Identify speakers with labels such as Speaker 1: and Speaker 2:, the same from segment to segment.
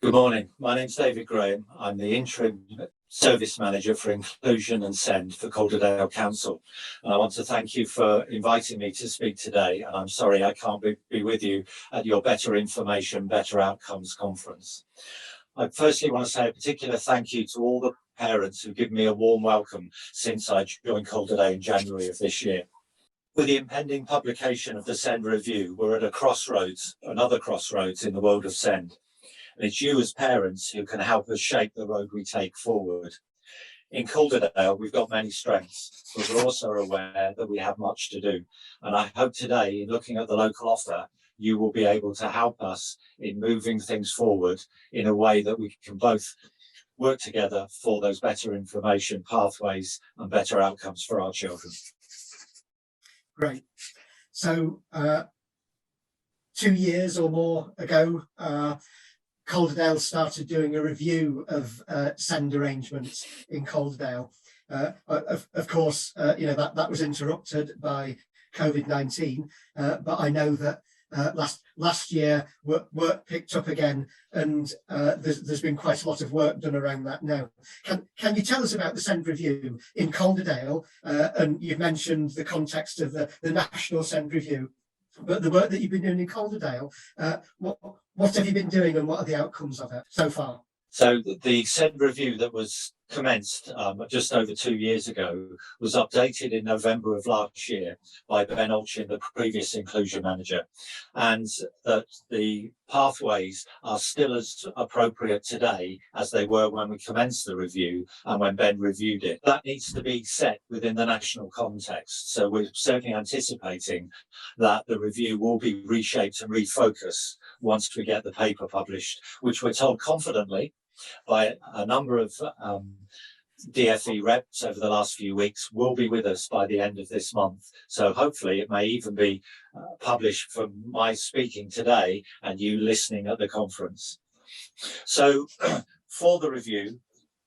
Speaker 1: Good morning. My name's David Graham. I'm the interim service manager for inclusion and SEND for Calderdale Council. And I want to thank you for inviting me to speak today. And I'm sorry I can't be with you at your Better Information, Better Outcomes conference. I firstly want to say a particular thank you to all the parents who give me a warm welcome since I joined Calderdale in January of this year. With the impending publication of the SEND review, we're at another crossroads in the world of SEND. And it's you as parents who can help us shape the road we take forward. In Calderdale, we've got many strengths, but we're also aware that we have much to do. And I hope today, in looking at the local offer, you will be able to help us in moving things forward in a way that we can both work together for those better information pathways and better outcomes for our children.
Speaker 2: Great. So 2 years or more ago, Calderdale started doing a review of SEND arrangements in Calderdale. Of course, that was interrupted by COVID-19, but I know that last year work picked up again, and there's been quite a lot of work done around that now. Can you tell us about the SEND review in Calderdale? And you've mentioned the context of the national SEND review, but the work that you've been doing in Calderdale, what have you been doing and what are the outcomes of it so far?
Speaker 1: So the SEND review that was commenced just over 2 years ago was updated in November of last year by Ben Olchin, the previous inclusion manager, and that the pathways are still as appropriate today as they were when we commenced the review and when Ben reviewed it. That needs to be set within the national context. So we're certainly anticipating that the review will be reshaped and refocused once we get the paper published, which we're told confidently by a number of DFE reps over the last few weeks will be with us by the end of this month. So hopefully it may even be published from my speaking today and you listening at the conference. So for the review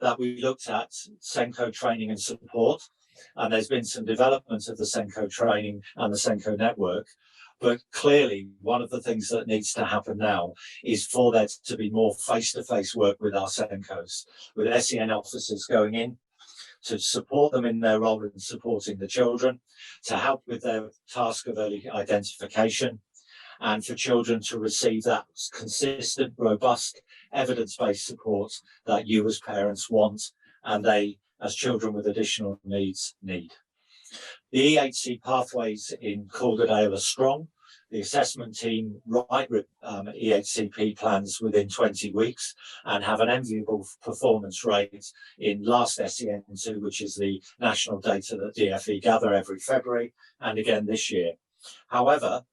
Speaker 1: that we looked at SENCO training and support, and there's been some development of the SENCO training and the SENCO network. But clearly, one of the things that needs to happen now is for there to be more face-to-face work with our SENCOs, with SEN officers going in to support them in their role in supporting the children, to help with their task of early identification, and for children to receive that consistent, robust, evidence-based support that you as parents want and they, as children with additional needs, need. The EHC pathways in Calderdale are strong. The assessment team write EHCP plans within 20 weeks and have an enviable performance rate in last SEN2, which is the national data that DFE gather every February, and again this year. However,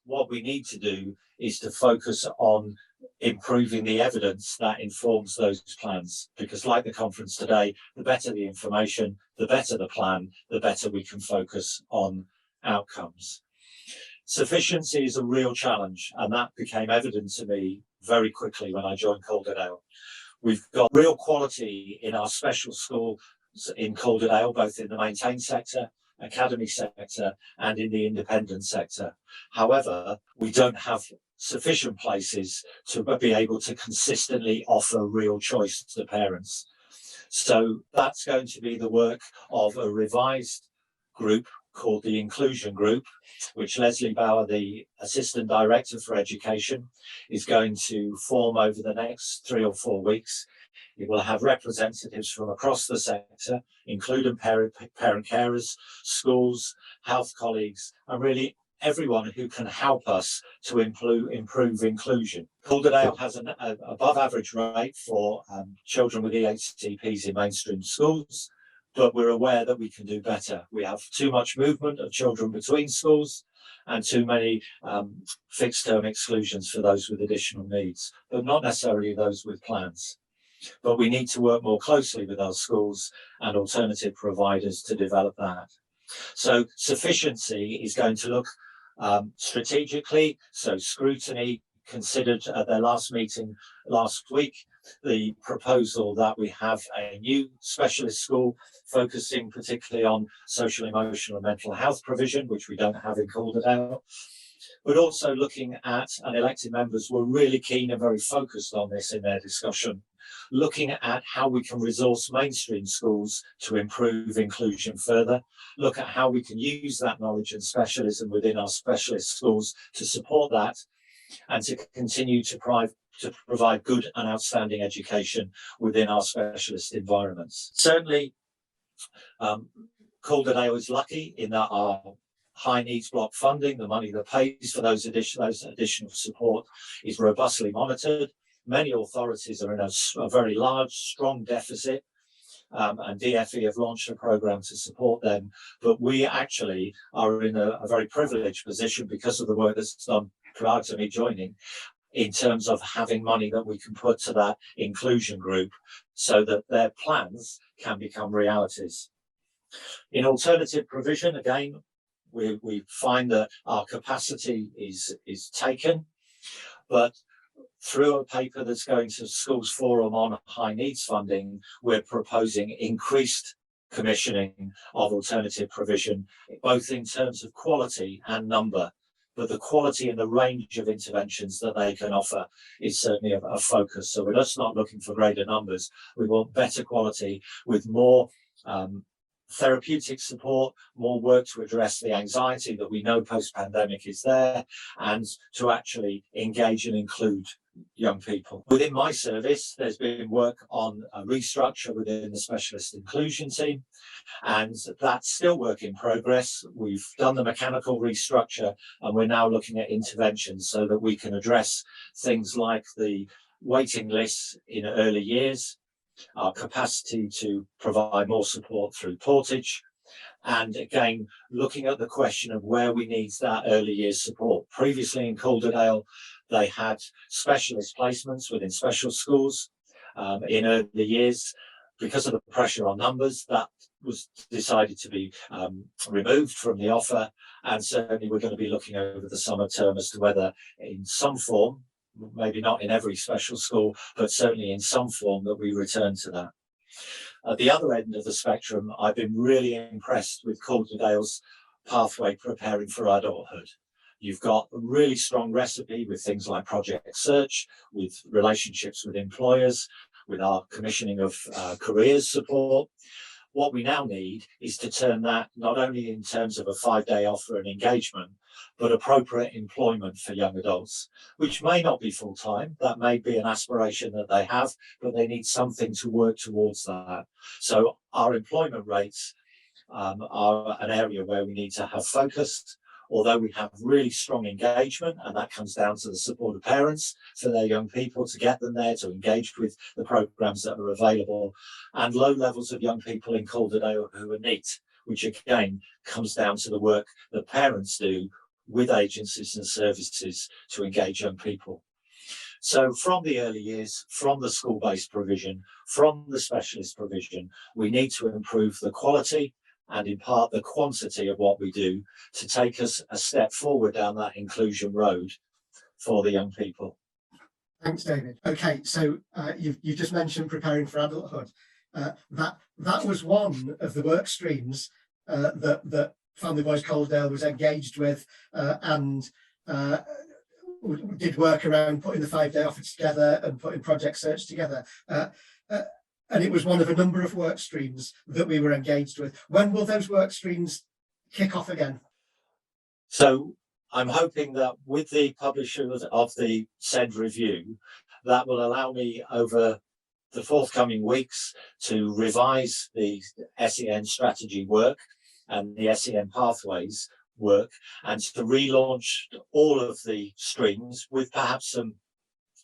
Speaker 1: what we need to do is to focus on improving the evidence that informs those plans, because like the conference today, the better the information, the better the plan, the better we can focus on outcomes. Sufficiency is a real challenge, and that became evident to me very quickly when I joined Calderdale. We've got real quality in our special schools in Calderdale, both in the maintained sector, academy sector, and in the independent sector. However, we don't have sufficient places to be able to consistently offer real choice to parents. So that's going to be the work of a revised group called the Inclusion Group, which Leslie Bauer, the Assistant Director for Education, is going to form over the next 3 or 4 weeks. It will have representatives from across the sector, including parent carers, schools, health colleagues, and really everyone who can help us to improve inclusion. Calderdale has an above average rate for children with EHCPs in mainstream schools, but we're aware that we can do better. We have too much movement of children between schools and too many fixed term exclusions for those with additional needs, but not necessarily those with plans. But we need to work more closely with our schools and alternative providers to develop that. So sufficiency is going to look strategically, so scrutiny considered at their last meeting last week the proposal that we have a new specialist school focusing particularly on social, emotional and mental health provision, which we don't have in Calderdale. but also looking at, and elected members were really keen and very focused on this in their discussion, looking at how we can resource mainstream schools to improve inclusion further, look at how we can use that knowledge and specialism within our specialist schools to support that, and to continue to provide good and outstanding education within our specialist environments. Certainly, Calderdale is lucky in that our high needs block funding, the money that pays for those additional support, is robustly monitored. Many authorities are in a very large, strong deficit, and DFE have launched a programme to support them. But we actually are in a very privileged position because of the work that's done prior to me joining, in terms of having money that we can put to that inclusion group so that their plans can become realities. In alternative provision, again, we find that our capacity is taken, but through a paper that's going to Schools Forum on high needs funding, we're proposing increased commissioning of alternative provision, both in terms of quality and number. But the quality and the range of interventions that they can offer is certainly a focus. So we're just not looking for greater numbers. We want better quality with more therapeutic support, more work to address the anxiety that we know post-pandemic is there, and to actually engage and include young people. Within my service, there's been work on a restructure within the specialist inclusion team, and that's still work in progress. We've done the mechanical restructure, and we're now looking at interventions so that we can address things like the waiting lists in early years, our capacity to provide more support through portage, and again, looking at the question of where we need that early years support. Previously in Calderdale, they had specialist placements within special schools in early years. Because of the pressure on numbers, that was decided to be removed from the offer, and certainly we're going to be looking over the summer term as to whether in some form, maybe not in every special school, but certainly in some form, that we return to that. At the other end of the spectrum, I've been really impressed with Calderdale's pathway preparing for adulthood. You've got a really strong recipe with things like project search, with relationships with employers, with our commissioning of careers support. What we now need is to turn that not only in terms of a 5-day offer and engagement, but appropriate employment for young adults, which may not be full-time. That may be an aspiration that they have, but they need something to work towards that. So our employment rates are an area where we need to have focused. Although we have really strong engagement, and that comes down to the support of parents for their young people to get them there, to engage with the programs that are available, and low levels of young people in Calderdale who are NEET, which again comes down to the work that parents do with agencies and services to engage young people. So from the early years, from the school-based provision, from the specialist provision, we need to improve the quality and in part the quantity of what we do to take us a step forward down that inclusion road for the young people.
Speaker 2: Thanks, David. Okay, so you just mentioned preparing for adulthood. That was one of the work streams that Family Voice Calderdale was engaged with and did work around putting the 5-day offer together and putting project search together. And it was one of a number of work streams that we were engaged with. When will those work streams kick off again?
Speaker 1: So I'm hoping that with the publishing of the said review, that will allow me over the forthcoming weeks to revise the SEN strategy work and the SEN pathways work, and to relaunch all of the streams with perhaps some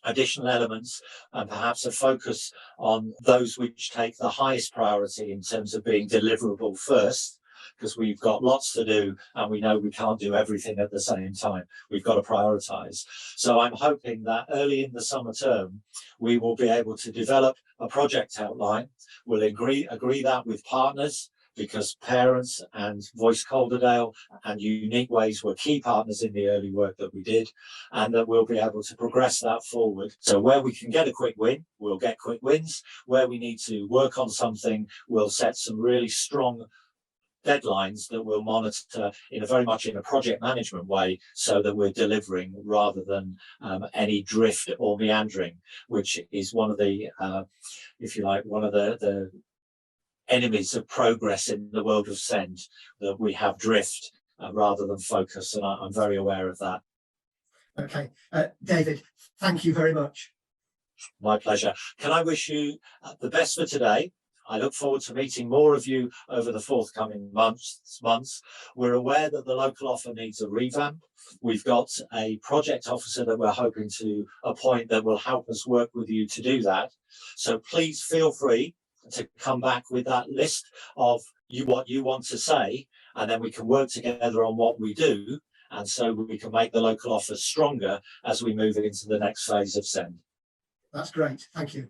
Speaker 1: additional elements and perhaps a focus on those which take the highest priority in terms of being deliverable first, because we've got lots to do and we know we can't do everything at the same time. We've got to prioritize. So I'm hoping that early in the summer term, we will be able to develop a project outline. We'll agree that with partners, because parents and Voice Calderdale and Unique Ways were key partners in the early work that we did, and that we'll be able to progress that forward. So where we can get a quick win, we'll get quick wins. Where we need to work on something, we'll set some really strong deadlines that we'll monitor in a very much in a project management way, so that we're delivering rather than any drift or meandering, which is one of the, if you like, one of the enemies of progress in the world of Send, that we have drift rather than focus, and I'm very aware of that.
Speaker 2: Okay, David, thank you very much.
Speaker 1: My pleasure. Can I wish you the best for today? I look forward to meeting more of you over the forthcoming months. We're aware that the local offer needs a revamp. We've got a project officer that we're hoping to appoint that will help us work with you to do that. So please feel free to come back with that list of what you want to say, and then we can work together on what we do, and so we can make the local offer stronger as we move into the next phase of Send.
Speaker 2: That's great. Thank you.